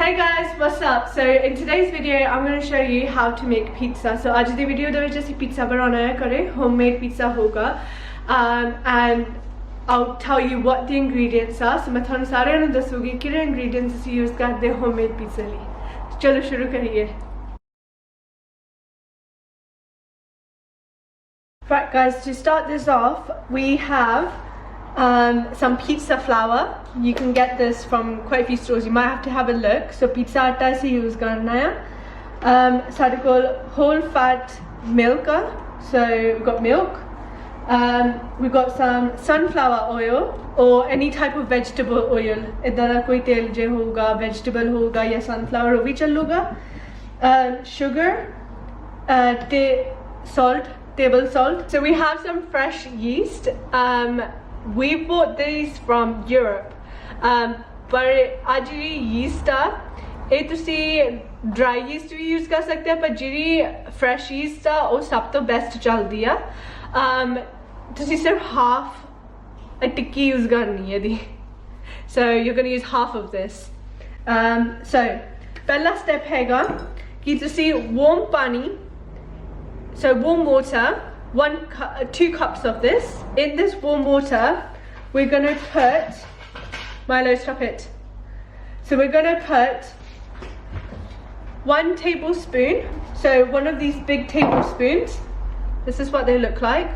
Hey guys, what's up? So in today's video I'm going to show you how to make pizza. So आज दी video दे विच ਅਸੀਂ pizza बनाना है करे homemade pizza होगा and I'll tell you what the ingredients are. So मैं ਤੁਹਾਨੂੰ ਸਾਰਿਆਂ ਨੂੰ ਦੱਸੂਗੀ ਕਿਹੜੇ ingredients ਅਸੀਂ use ਕਰਦੇ homemade pizza ਲਈ. चलो शुरू करिए. Right guys, to start this off we have some pizza flour. You can get this from quite a few stores. You might have to have a look. So pizza atta se use karna hai. Sade kol whole fat milk. So we've got milk. We've got some sunflower oil or any type of vegetable oil. Idda da koi tel je hoga, vegetable hoga ya sunflower ho bhi chaluga. Sugar, salt, table salt. So we have some fresh yeast. We bought these from Europe, but आज ये yeast है, ये तुसी dry yeast भी use कर सकते हैं, पर जिरी fresh yeast है, वो सब तो best चलती है. तुसी सिर्फ half a tikki use करनी है दी. So you're going to use half of this. So पहला step हैगा कि तुसी warm पानी, so warm water. 2 cups of this. In this warm water we're going to put Milo, stop it. So we're going to put 1 tablespoon, so one of these big tablespoons. This is what they look like.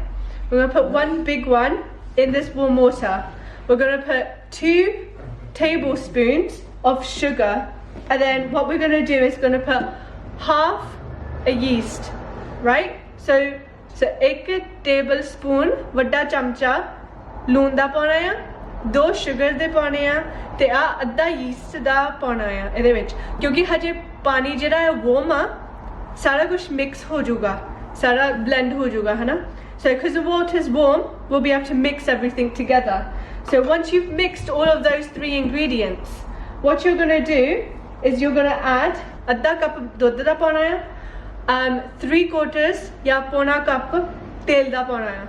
We're going to put 1 big one in this warm water. We're going to put 2 tablespoons of sugar, and then what we're going to do is going to put half a yeast, right? So 1 tablespoon ਵੱਡਾ ਚਮਚਾ ਲੂਣ ਦਾ ਪਾਉਣਾ ਆ, 2 sugar ਦੇ ਪਾਉਣੇ ਆ ਤੇ ਆ ਅੱਧਾ ਯੀਸਟ ਦਾ ਪਾਉਣਾ ਆ ਇਹਦੇ ਵਿੱਚ, ਕਿਉਂਕਿ ਹਜੇ ਪਾਣੀ ਜਿਹੜਾ ਹੈ ਵਾਰਮ ਆ, ਸਾਰਾ ਕੁਝ ਮਿਕਸ ਹੋ ਜਾਊਗਾ, ਸਾਰਾ ਬਲੈਂਡ ਹੋ ਜਾਊਗਾ, ਹੈ ਨਾ. So because the water is warm, we'll be able to mix everything together. So once you've mixed all of those 3 ingredients, what you're going to do is you're going to add ਅੱਧਾ cup ਦੁੱਧ ਦਾ ਪਾਉਣਾ ਆ, 3/4 ਜਾਂ ਪੌਣਾ cup ਤੇਲ ਦਾ ਪਾਉਣਾ ਆ,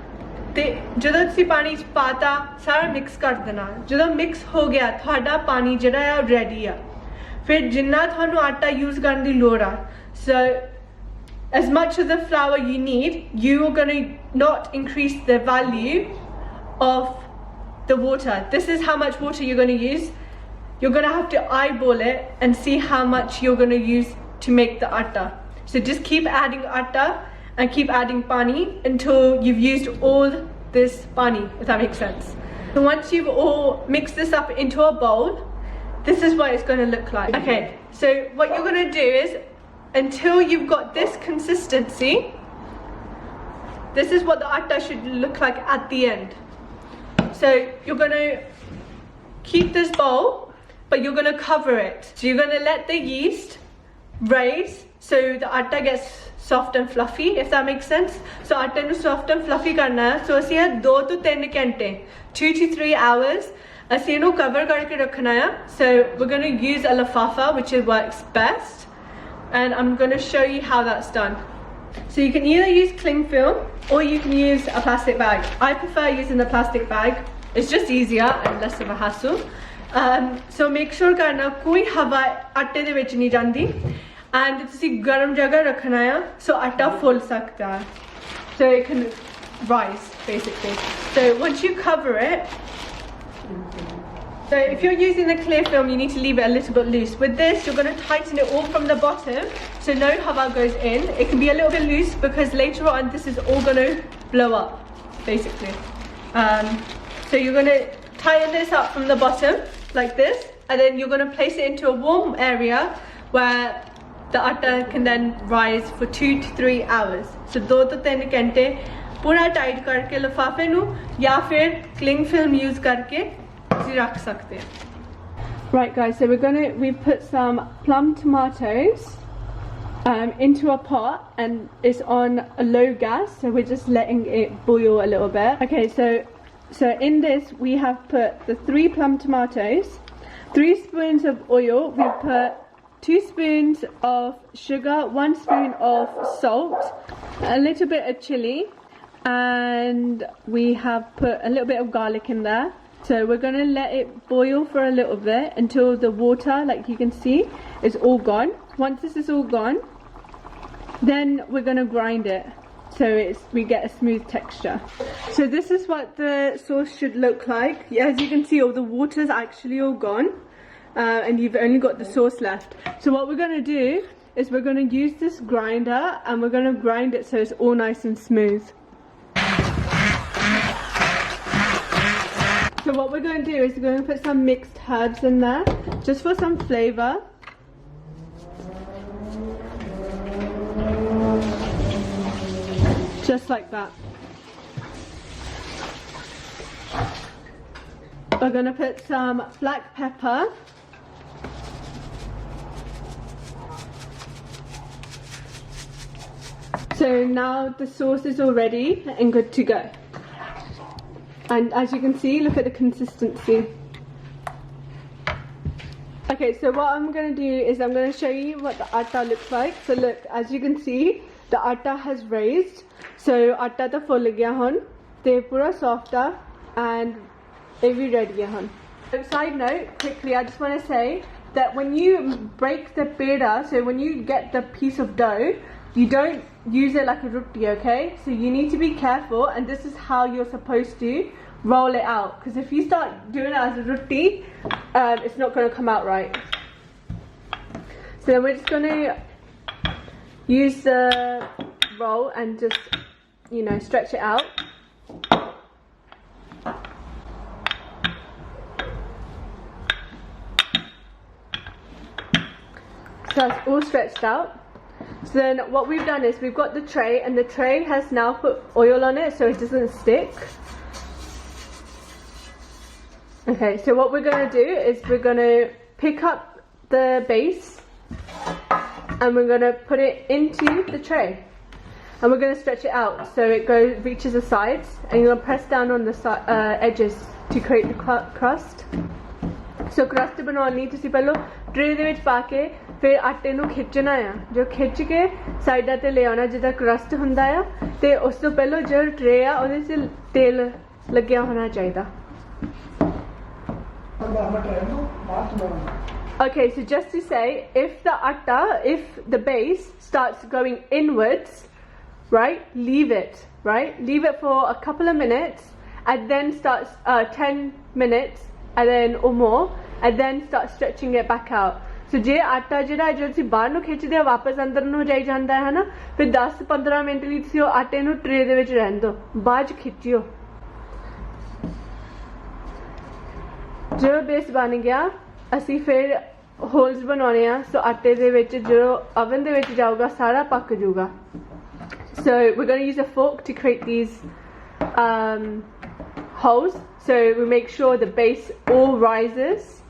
ਤੇ ਜਦੋਂ ਤੁਸੀਂ ਪਾਣੀ ਚ ਪਾਤਾ ਸਾਰਾ ਮਿਕਸ ਕਰ ਦੇਣਾ. ਜਦੋਂ ਮਿਕਸ ਹੋ ਗਿਆ ਤੁਹਾਡਾ ਪਾਣੀ ਜਿਹੜਾ ਆ ਰੈਡੀ ਆ, ਫਿਰ ਜਿੰਨਾ ਤੁਹਾਨੂੰ ਆਟਾ ਯੂਜ਼ ਕਰਨ ਦੀ ਲੋੜ ਆ, so as much of the flour you need, you are going to not increase the value of the water. This is how much water you're going to use. You're going to have to eyeball it and see how much you're going to use to make the atta. So just keep adding atta and keep adding pani until you've used all this pani, if that makes sense. So once you've all mixed this up into a bowl, this is what it's going to look like. Okay, so what you're going to do is, until you've got this consistency, this is what the atta should look like at the end. So you're going to keep this bowl, but you're going to cover it. So you're going to let the yeast raise so the atta gets soft and fluffy, if that makes sense. So atta nu soft and fluffy karna hai. So assi 2 to 3 ਘੰਟੇ 2 to 3 hours ਅਸੀਂ ਇਹਨੂੰ cover ਕਰਕੇ ਰੱਖਣਾ ਹੈ. So we're going to use a lifafa, which works best, and I'm going to show you how that's done. So you can either use cling film or you can use a plastic bag. I prefer using the plastic bag. It's just easier and less of a hassle. So make sure karna koi hawa atte de vich nahi jandi, and ਤੁਸੀਂ ਗਰਮ ਜਗ੍ਹਾ ਰੱਖਣਾ ਆ so ਆਟਾ ਫੁੱਲ ਸਕਦਾ ਹੈ, so it can rise basically. So once you cover it, so if you're using the clear film you need to leave it a little bit loose. With this you're going to tighten it all from the bottom so no hawa goes in. It can be a little bit loose because later on this is all going to blow up basically. So you're going to tighten this up from the bottom like this, and then you're going to place it into a warm area where the atta can then rise for 2 to 3 hours. So 2 to 3 घंटे पूरा tight करके लिफाफे नु या फिर cling film use करके इसे रख सकते हैं. Right guys, so we've put some plum tomatoes into a pot, and it's on a low gas, so we're just letting it boil a little bit. Okay, so in this we have put the 3 plum tomatoes, 3 spoons of oil, we put 2 spoons of sugar, 1 spoon of salt, a little bit of chili, and we have put a little bit of garlic in there, So we're going to let it boil for a little bit until the water, like you can see, is all gone. Once this is all gone, then we're going to grind it so we get a smooth texture. So this is what the sauce should look like. As you can see, all the water's actually all gone, and you've only got the sauce left. So what we're going to do is we're going to use this grinder and we're going to grind it so it's all nice and smooth. So what we're going to do is we're going to put some mixed herbs in there just for some flavor. Just like that. We're going to put some black pepper. So now the sauce is all ready and good to go. And as you can see, look at the consistency. Okay, so what I'm going to do is I'm going to show you what the atta looks like. So look, as you can see, the atta has raised. So atta ta full gaya hon, te pura soft and it will ready gaya hon. Side note, quickly, I just want to say that when you break the peda, so when you get the piece of dough, you don't use it like a roti, okay? So you need to be careful, and this is how you're supposed to roll it out, because if you start doing it as a roti, it's not going to come out right. So then we're just going to use the roll and just, you know, stretch it out. So it's all stretched out. So then what we've done is we've got the tray, and the tray has now put oil on it so it doesn't stick. Okay, so what we're going to do is we're going to pick up the base and we're going to put it into the tray, and we're going to stretch it out so it reaches the sides, and you're going to press down on the edges to create the crust. So crust बनानी तुसी पहलो tray दे विच पाके फिर आटे नू खिचना है, जो खिच के साइडा ते ले आना जिदा crust हुंदा है, ते उस तो पहलो जो ट्रे है ओदे च तेल लग्या होना चाहिदा. Okay, so just to say, if the base starts going inwards, right, leave it, for a couple of minutes, and then start 10 minutes and then or more, and then start stretching it back out. So je atta jehda jo tusi bahar nu khicde ho wapas andar nu jai janda hai na, fir 10-15 minute ਲਈ tusi ਉਹ ਆਟੇ ਨੂੰ tray ਦੇ ਵਿੱਚ ਰਹਿਣ ਦਿਓ, ਬਾਅਦ ਚ ਖਿੱਚਿਓ. जो बेस बन गया असी फिर होल्स बनाने हैं, सो आटे दे विच जो ओवन दे विच जाऊगा सारा पक जाऊगा. So we're going to use a fork to create these holes, so we make sure the base all rises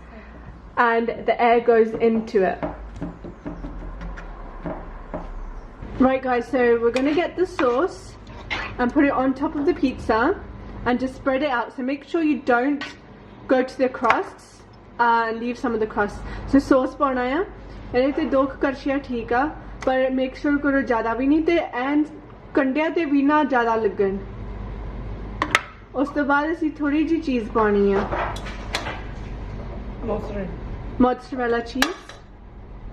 and the air goes into it. Right guys, so we're going to get the sauce and put it on top of the pizza and just spread it out. So make sure you don't go to the crusts and leave some of the crusts. So sauce पाना है, ਇਹਦੇ ਤੇ 2 ਕੜਛੀਆਂ ਠੀਕ ਆ, ਪਰ make sure ਕਰੋ ਜ਼ਿਆਦਾ ਵੀ ਨਹੀਂ ਤੇ ਐਂਡ ਕੰਡਿਆਂ ਤੇ ਵੀ ਨਾ ਜ਼ਿਆਦਾ ਲੱਗਣ. ਉਸ ਤੋਂ ਬਾਅਦ ਅਸੀਂ ਥੋੜੀ ਜਿਹੀ ਚੀਜ਼ ਪਾਣੀ ਆ, mozzarella cheese.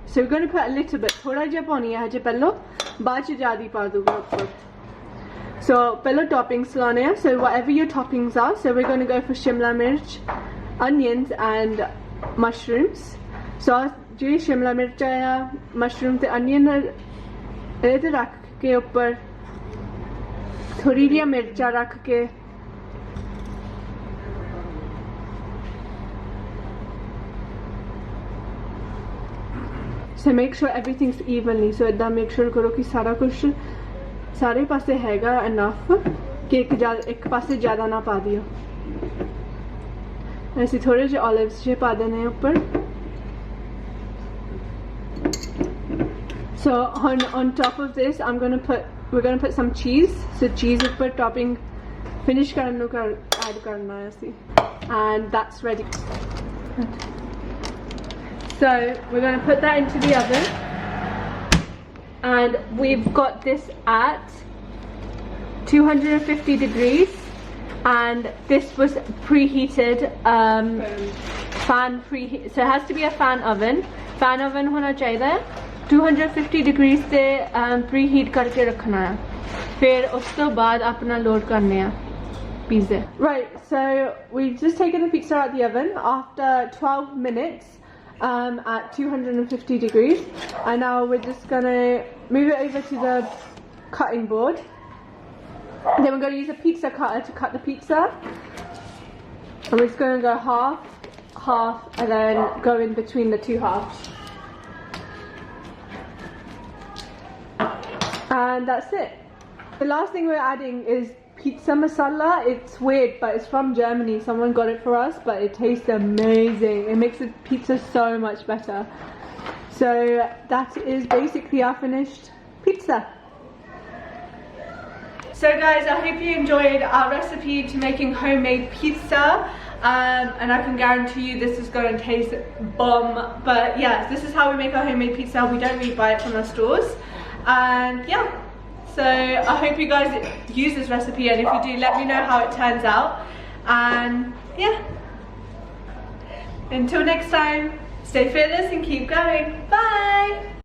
So we're going to put a little bit, ਥੋੜਾ ਜਿਹਾ ਪਾਣੀ ਆ ਹਜੇ ਪਹਿਲਾਂ, ਬਾਅਦ ਚ ਜ਼ਿਆਦਾ ਪਾ ਦੂਗਾ ਉੱਪਰ. So ਪਹਿਲਾਂ toppings ਲਾਣੇ ਆ. So whatever your toppings are, so we're going to go for shimla mirch, onions and mushrooms. So ਜਿਹੜੀ ਸ਼ਿਮਲਾ ਮਿਰਚ ਆ, ਮਸ਼ਰੂਮ ਤੇ ਅਨੀਅਨ ਇਹਦੇ ਤੇ ਰੱਖ ਕੇ ਉੱਪਰ ਥੋੜੀ ਜਿਹੀ ਮਿਰਚਾਂ ਰੱਖ ਕੇ so make sure everything's evenly. So ਇੱਦਾਂ make sure ਕਰੋ ਕਿ ਸਾਰਾ ਕੁਝ ਸਾਰੇ ਪਾਸੇ ਹੈਗਾ enough ਕਿ ਇੱਕ ਪਾਸੇ ਜ਼ਿਆਦਾ ਨਾ ਪਾ ਦਿਓ. ਅਸੀਂ ਥੋੜੇ ਜਿਹੇ olives ਜੇ ਪਾ ਦੇਣੇ ਉੱਪਰ. So on top of this we're going to put some cheese. So cheese upper topping finish ਕਰਨ ਨੂੰ add ਕਰਨਾ ਹੈ ਅਸੀਂ, and that's ready. So we're going to put that into the oven, and we've got this at 250 degrees and this was preheated, fan preheat, so it has to be a fan oven होना चाहिए 250 degrees से preheat करके रखना है, फिर उस तो बाद अपना लोड करने हैं pizza. Right, so we've just taken the pizza out of the oven after 12 minutes at 250 degrees, and now we're just gonna move it over to the cutting board. And then we're going to use a pizza cutter to cut the pizza, and we're just going to go half, and then go in between the two halves. And that's it. The last thing we're adding is pizza masala. It's weird, but it's from Germany. Someone got it for us, but it tastes amazing. It makes the pizza so much better. So that is basically our finished pizza. So guys, I hope you enjoyed our recipe to making homemade pizza, and I can guarantee you this is going to taste bomb. But yeah, this is how we make our homemade pizza. We don't really buy it from our stores. And yeah, so I hope you guys use this recipe, and if you do, let me know how it turns out. And yeah, until next time, stay fearless and keep going. Bye!